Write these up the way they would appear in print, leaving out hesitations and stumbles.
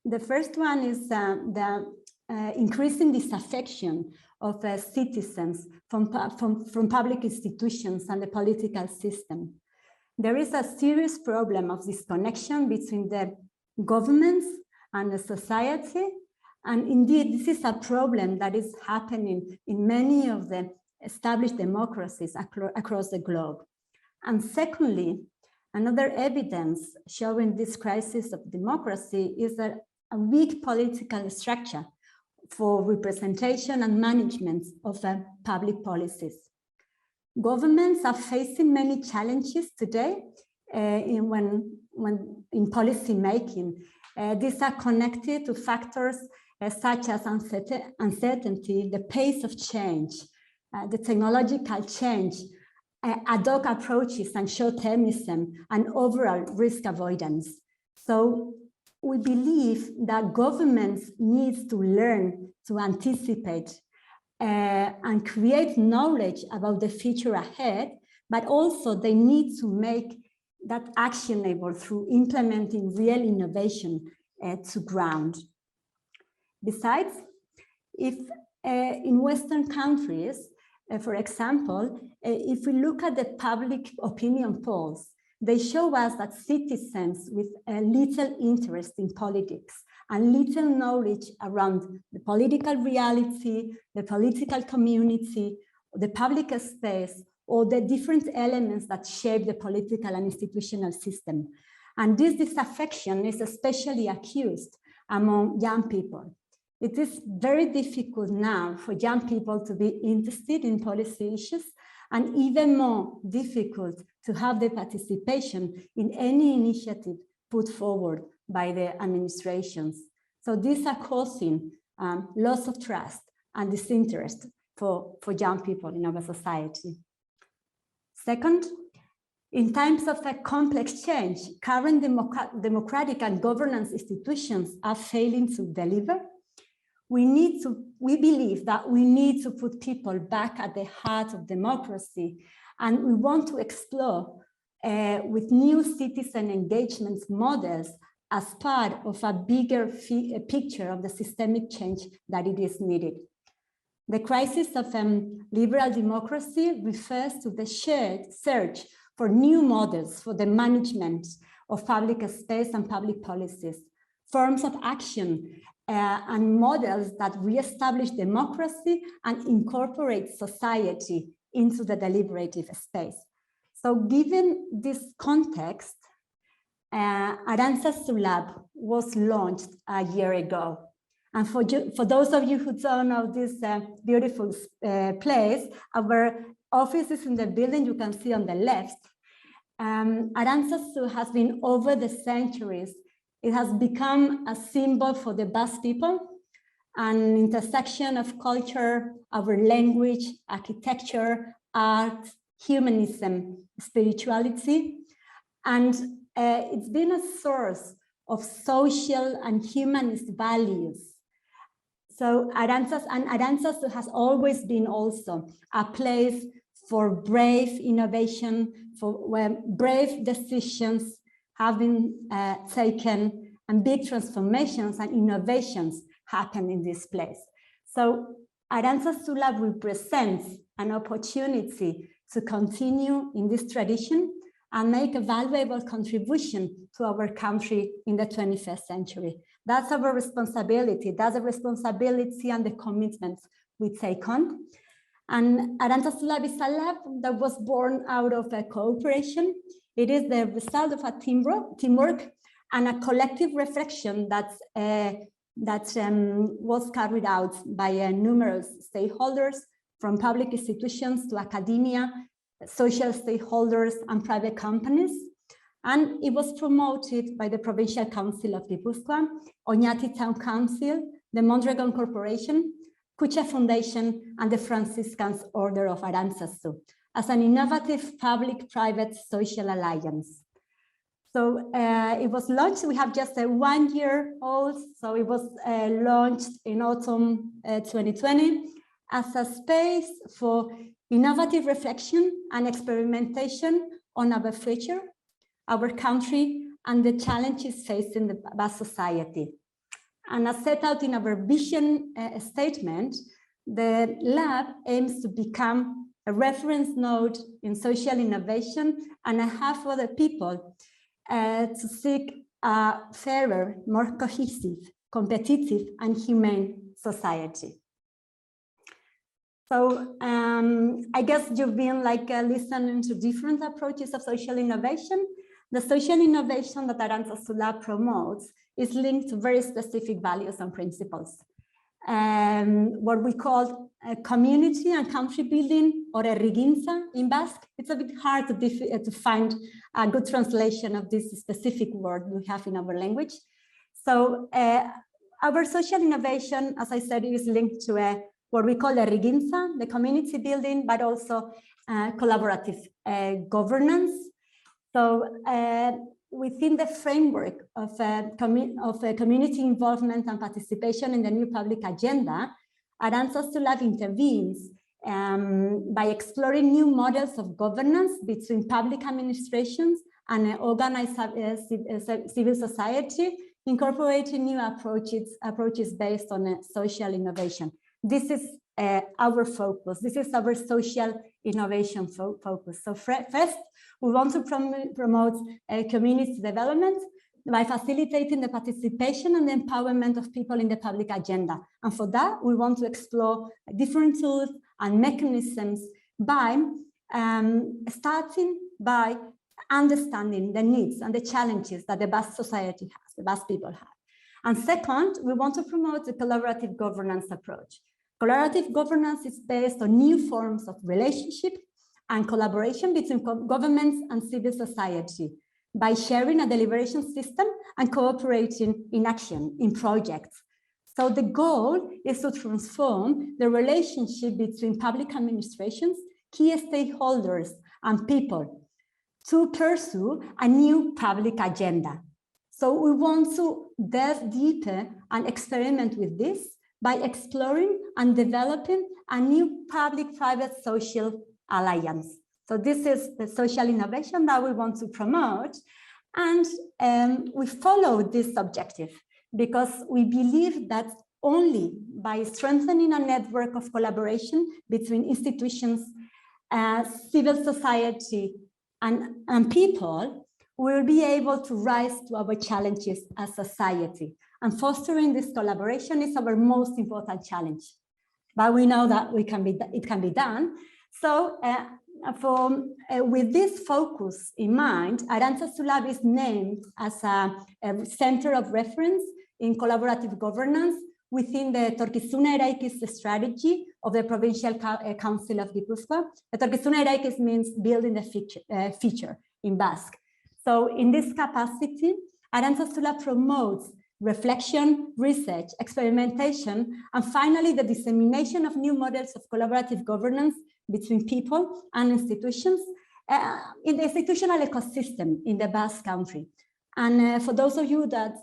The first one is the increasing disaffection of citizens from public institutions and the political system. There is a serious problem of disconnection between the governments and the society. And indeed, this is a problem that is happening in many of the established democracies across the globe. And secondly, another evidence showing this crisis of democracy is that a weak political structure for representation and management of public policies. Governments are facing many challenges today in policy making. These are connected to factors such as uncertainty, the pace of change, the technological change, ad hoc approaches and short-termism, and overall risk avoidance. So we believe that governments need to learn to anticipate and create knowledge about the future ahead, but also they need to make that actionable through implementing real innovation to ground. Besides, if in Western countries, for example, if we look at the public opinion polls, they show us that citizens with little interest in politics and little knowledge around the political reality, the political community, the public space, or the different elements that shape the political and institutional system. And this disaffection is especially acute among young people. It is very difficult now for young people to be interested in policy issues, and even more difficult to have the participation in any initiative put forward by the administrations. So these are causing loss of trust and disinterest for young people in our society. Second, in times of a complex change, current democratic and governance institutions are failing to deliver. We believe that we need to put people back at the heart of democracy, and we want to explore with new citizen engagement models as part of a bigger picture of the systemic change that it is needed. The crisis of liberal democracy refers to the shared search for new models for the management of public space and public policies, forms of action and models that re-establish democracy and incorporate society into the deliberative space. So given this context, Arantzazulab was launched a year ago. And for those of you who don't know this beautiful place, our office is in the building you can see on the left. Arantzazulab has been over the centuries. It has become a symbol for the Basque people, an intersection of culture, our language, architecture, art, humanism, spirituality. And it's been a source of social and humanist values. So Arantzazulab has always been also a place for brave innovation, where brave decisions have been taken and big transformations and innovations happen in this place. So Arantzazulab represents an opportunity to continue in this tradition and make a valuable contribution to our country in the 21st century. That's our responsibility. That's the responsibility and the commitments we take on. And Arantzazulab is a lab that was born out of a cooperation. It is the result of a teamwork and a collective reflection that was carried out by numerous stakeholders, from public institutions to academia, social stakeholders and private companies. And it was promoted by the Provincial Council of Guipúzcoa, Oñati Town Council, the Mondragon Corporation, Kutxa Foundation, and the Franciscan Order of Arantzazulab as an innovative public-private social alliance. So it was launched, we have just a 1 year old, so it was launched in autumn 2020 as a space for innovative reflection and experimentation on our future, our country, and the challenges facing the Basque society. And as set out in our vision statement, the lab aims to become a reference node in social innovation and a hub for the people to seek a fairer, more cohesive, competitive, and humane society. So I guess you've been listening to different approaches of social innovation. The social innovation that Arantzazulab promotes is linked to very specific values and principles. What we call community and country building, or herrigintza in Basque. It's a bit hard to find a good translation of this specific word we have in our language. So our social innovation, as I said, is linked to what we call herrigintza, the community building, but also collaborative governance. So within the framework of community involvement and participation in the new public agenda, Arantzazulab intervenes by exploring new models of governance between public administrations and organized civil society, incorporating new approaches based on social innovation. This is our focus. This is our social innovation focus. So first, we want to promote community development by facilitating the participation and the empowerment of people in the public agenda. And for that, we want to explore different tools and mechanisms by starting by understanding the needs and the challenges that the Basque society has, the Basque people have. And second, we want to promote the collaborative governance approach. Collaborative governance is based on new forms of relationship and collaboration between governments and civil society by sharing a deliberation system and cooperating in action, in projects. So the goal is to transform the relationship between public administrations, key stakeholders, and people to pursue a new public agenda. So we want to delve deeper and experiment with this by exploring and developing a new public-private social alliance. So this is the social innovation that we want to promote. And we follow this objective because we believe that only by strengthening a network of collaboration between institutions, civil society, and people, we'll be able to rise to our challenges as society. And fostering this collaboration is our most important challenge. But we know that it can be done. So with this focus in mind, Arantzazulab is named as a center of reference in collaborative governance within the Etorkizuna Eraikiz strategy of the Provincial Council of Gipuzkoa. Etorkizuna Eraikiz means building the future in Basque. So in this capacity, Arantzazulab promotes reflection, research, experimentation, and finally the dissemination of new models of collaborative governance between people and institutions in the institutional ecosystem in the Basque Country. And for those of you that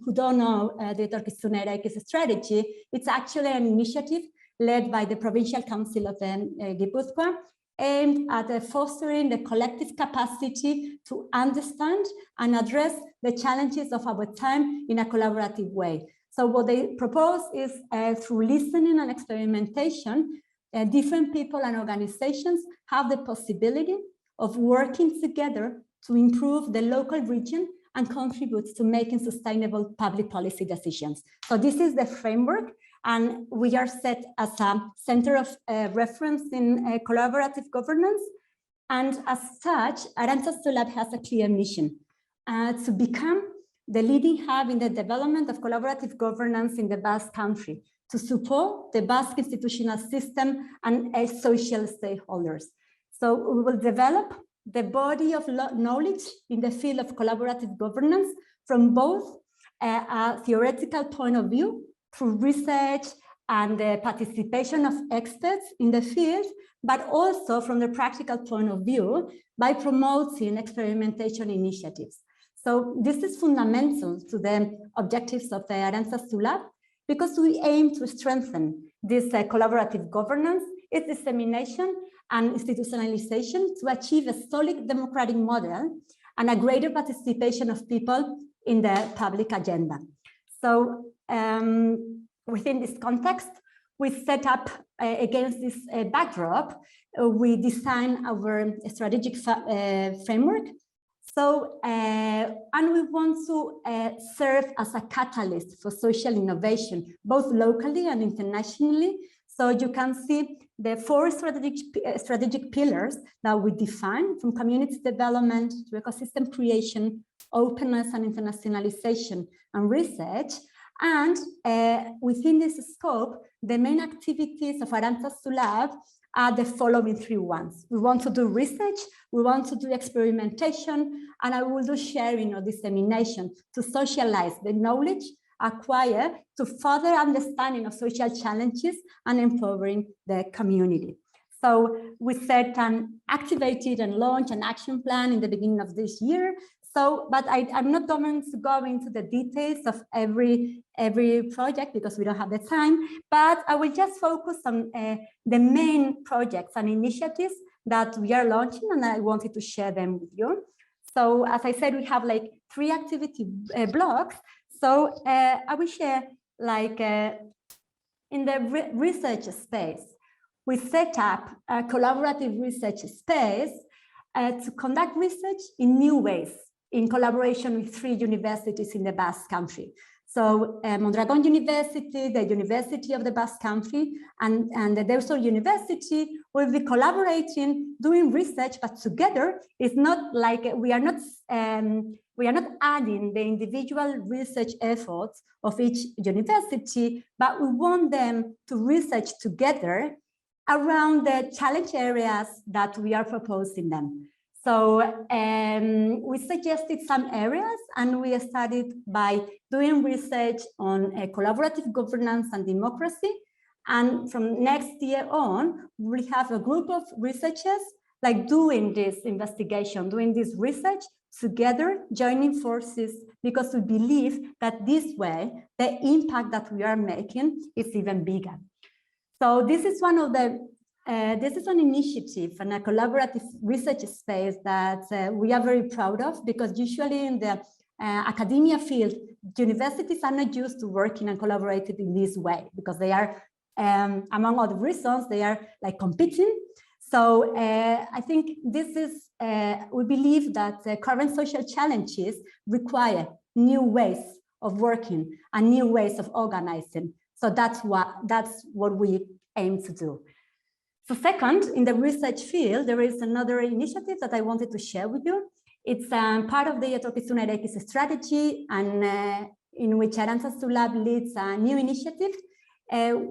who don't know the Etorkizuna Eraikiz strategy, it's actually an initiative led by the Provincial Council of Gipuzkoa, aimed at fostering the collective capacity to understand and address the challenges of our time in a collaborative way. So what they propose is through listening and experimentation, different people and organizations have the possibility of working together to improve the local region and contribute to making sustainable public policy decisions. So this is the framework, and we are set as a center of reference in collaborative governance. And as such, Arantzazulab has a clear mission to become the leading hub in the development of collaborative governance in the Basque Country, to support the Basque institutional system and social stakeholders. So we will develop the body of knowledge in the field of collaborative governance from both a theoretical point of view, through research and the participation of experts in the field, but also from the practical point of view by promoting experimentation initiatives. So this is fundamental to the objectives of the Arantzazulab, because we aim to strengthen this collaborative governance, its dissemination and institutionalization to achieve a solid democratic model and a greater participation of people in the public agenda. So within this context, we set up against this backdrop, we design our strategic framework. So, and we want to serve as a catalyst for social innovation, both locally and internationally. So you can see the 4 strategic pillars that we define, from community development to ecosystem creation, openness and internationalization, and research. And within this scope, the main activities of Arantzazulab are the following 3 ones. We want to do research, we want to do experimentation, and I will do sharing or dissemination to socialize the knowledge acquired to further understanding of social challenges and empowering the community. So we set and activated and launched an action plan in the beginning of this year. So, but I'm not going to go into the details of every project because we don't have the time, but I will just focus on the main projects and initiatives that we are launching, and I wanted to share them with you. So as I said, we have like 3 activity blocks. So I will share like in the research space, we set up a collaborative research space to conduct research in new ways, in collaboration with 3 universities in the Basque Country. So Mondragon University, the University of the Basque Country, and the Deusto University will be collaborating, doing research, but together. It's not like we are not adding the individual research efforts of each university, but we want them to research together around the challenge areas that we are proposing them. So we suggested some areas, and we started by doing research on collaborative governance and democracy. And from next year on, we have a group of researchers like doing this investigation, doing this research together, joining forces, because we believe that this way, the impact that we are making is even bigger. So this is one of the this is an initiative and a collaborative research space that we are very proud of, because usually in the academia field, universities are not used to working and collaborating in this way, because they are, among other reasons, they are like competing. So I think this is, we believe that the current social challenges require new ways of working and new ways of organizing. So that's what we aim to do. So second, in the research field, there is another initiative that I wanted to share with you. It's part of the Etorkizuneraikis strategy, and in which Arantzazulab leads a new initiative,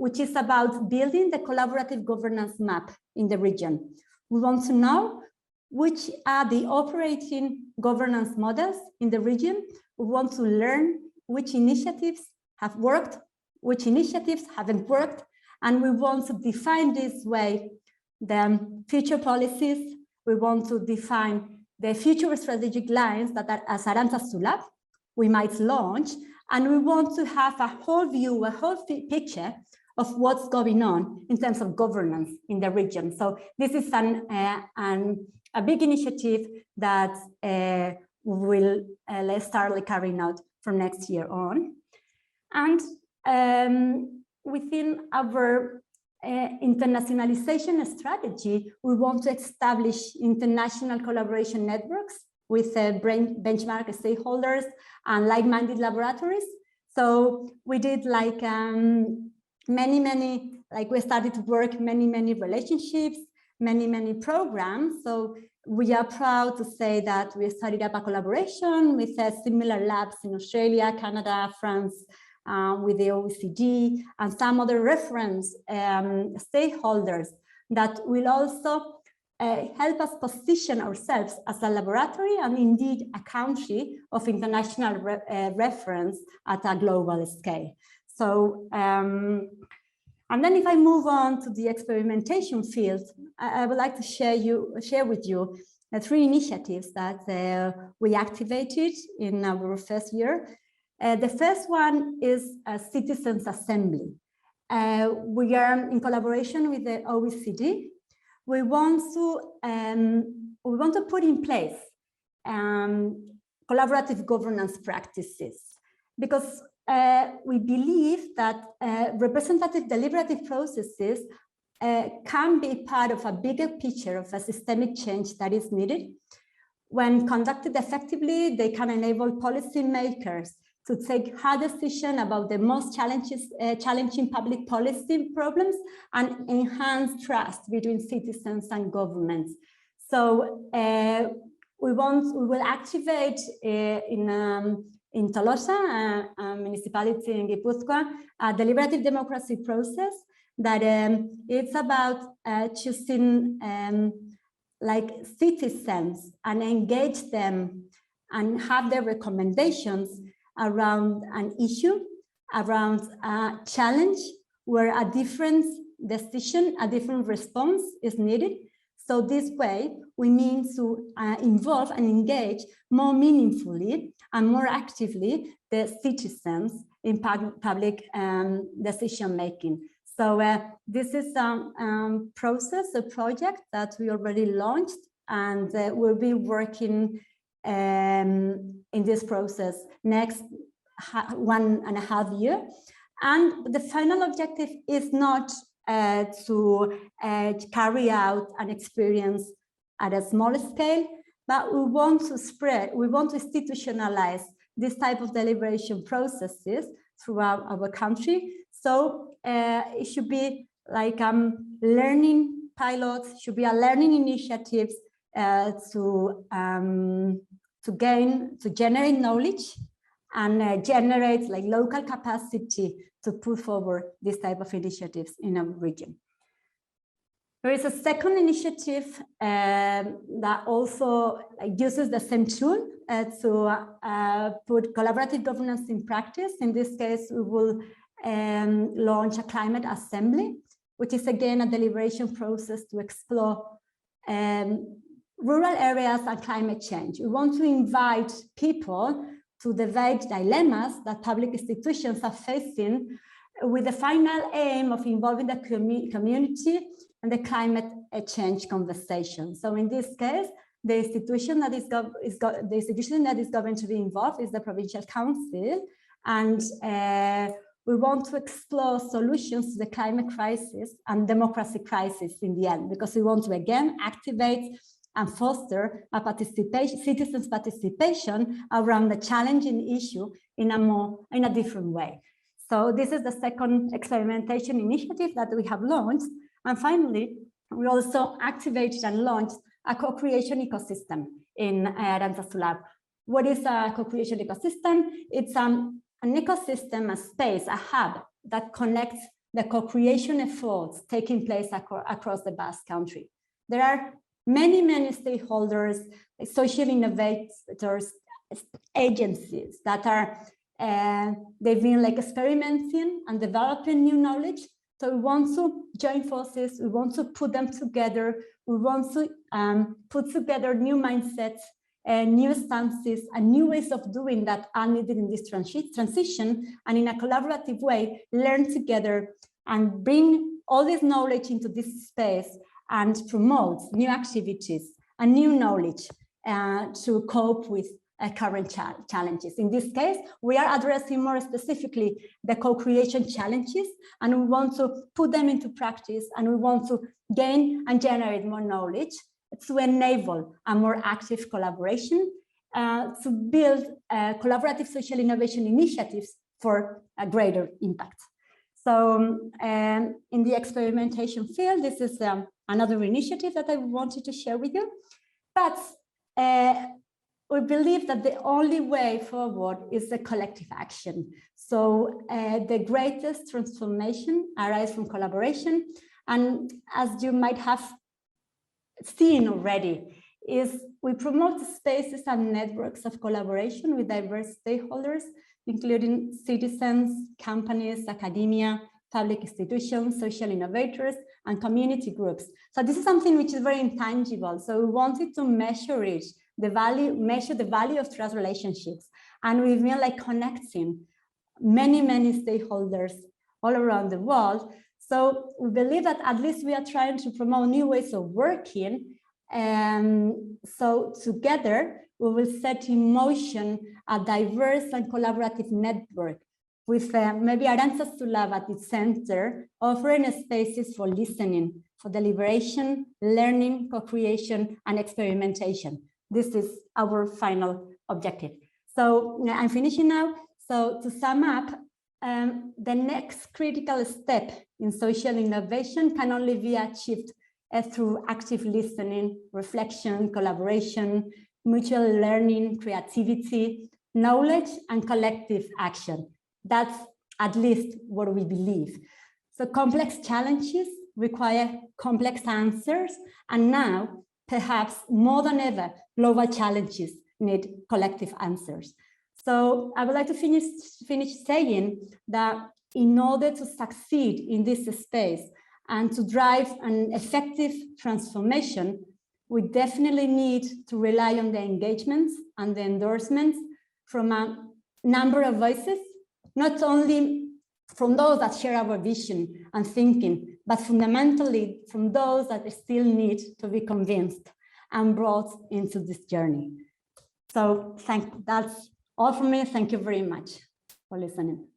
which is about building the collaborative governance map in the region. We want to know which are the operating governance models in the region. We want to learn which initiatives have worked, which initiatives haven't worked, and we want to define this way the future policies. We want to define the future strategic lines that are, as Arantzazulab, we might launch, and we want to have a whole view, a whole picture of what's going on in terms of governance in the region. So this is a big initiative that will start carrying out from next year on. And within our internationalization strategy, we want to establish international collaboration networks with benchmark stakeholders and like-minded laboratories. So we did like we started to work many relationships, many programs. So we are proud to say that we started up a collaboration with similar labs in Australia, Canada, France, with the OECD and some other reference stakeholders that will also help us position ourselves as a laboratory and indeed a country of international reference at a global scale. So, and then if I move on to the experimentation field, I would like to share with you 3 initiatives that we activated in our first year. The first one is a citizens assembly. We are in collaboration with the OECD. We want to put in place collaborative governance practices, because we believe that representative deliberative processes can be part of a bigger picture of a systemic change that is needed. When conducted effectively, they can enable policymakers to take hard decisions about the most challenging public policy problems and enhance trust between citizens and governments. So we will activate in Tolosa, a municipality in Gipuzkoa, a deliberative democracy process that it's about choosing like citizens and engage them and have their recommendations around an issue, around a challenge where a different decision, a different response is needed. So this way, we mean to involve and engage more meaningfully and more actively the citizens in public decision making. So this is a process, a project that we already launched, and we'll be working in this process next 1.5 years. And the final objective is not to carry out an experience at a small scale, but we want to spread, we want to institutionalize this type of deliberation processes throughout our country. So it should be like learning pilots, should be a learning initiatives to generate knowledge and generate like local capacity to put forward this type of initiatives in our region. There is a second initiative that also uses the same tool to put collaborative governance in practice. In this case, we will launch a climate assembly, which is again a deliberation process to explore rural areas and climate change. We want to invite people to debate dilemmas that public institutions are facing with the final aim of involving the community and the climate change conversation. So in this case, the institution that is going to be involved is the Provincial Council, and we want to explore solutions to the climate crisis and democracy crisis in the end, because we want to again activate and foster a citizens' participation around the challenging issue in a different way. So this is the second experimentation initiative that we have launched. And finally, we also activated and launched a co-creation ecosystem in Arantzazulab. What is a co-creation ecosystem? It's an ecosystem, a space, a hub that connects the co-creation efforts taking place across the Basque Country. There are many stakeholders, social innovators, agencies that are, they've been like experimenting and developing new knowledge. So we want to join forces, we want to put them together, we want to put together new mindsets, new stances, and new ways of doing that are needed in this transition, and in a collaborative way, learn together and bring all this knowledge into this space and promote new activities and new knowledge to cope with current challenges. In this case, we are addressing more specifically the co-creation challenges, and we want to put them into practice, and we want to gain and generate more knowledge to enable a more active collaboration, to build collaborative social innovation initiatives for a greater impact. So in the experimentation field, this is another initiative that I wanted to share with you. But we believe that the only way forward is the collective action. So the greatest transformation arises from collaboration. And as you might have seen already, is we promote spaces and networks of collaboration with diverse stakeholders, including citizens, companies, academia, public institutions, social innovators, and community groups. So this is something which is very intangible. So we wanted to measure it, measure the value of trust relationships. And we've been like connecting many stakeholders all around the world. So we believe that at least we are trying to promote new ways of working. So together, we will set in motion a diverse and collaborative network with maybe Arantzazulab at its center, offering spaces for listening, for deliberation, learning, co-creation, and experimentation. This is our final objective. So I'm finishing now. So to sum up, the next critical step in social innovation can only be achieved through active listening, reflection, collaboration, mutual learning, creativity, knowledge, and collective action. That's at least what we believe. So complex challenges require complex answers, and now, perhaps more than ever, global challenges need collective answers. So I would like to finish saying that in order to succeed in this space and to drive an effective transformation, we definitely need to rely on the engagements and the endorsements from a number of voices, not only from those that share our vision and thinking, but fundamentally from those that still need to be convinced and brought into this journey. So that's all from me. Thank you very much for listening.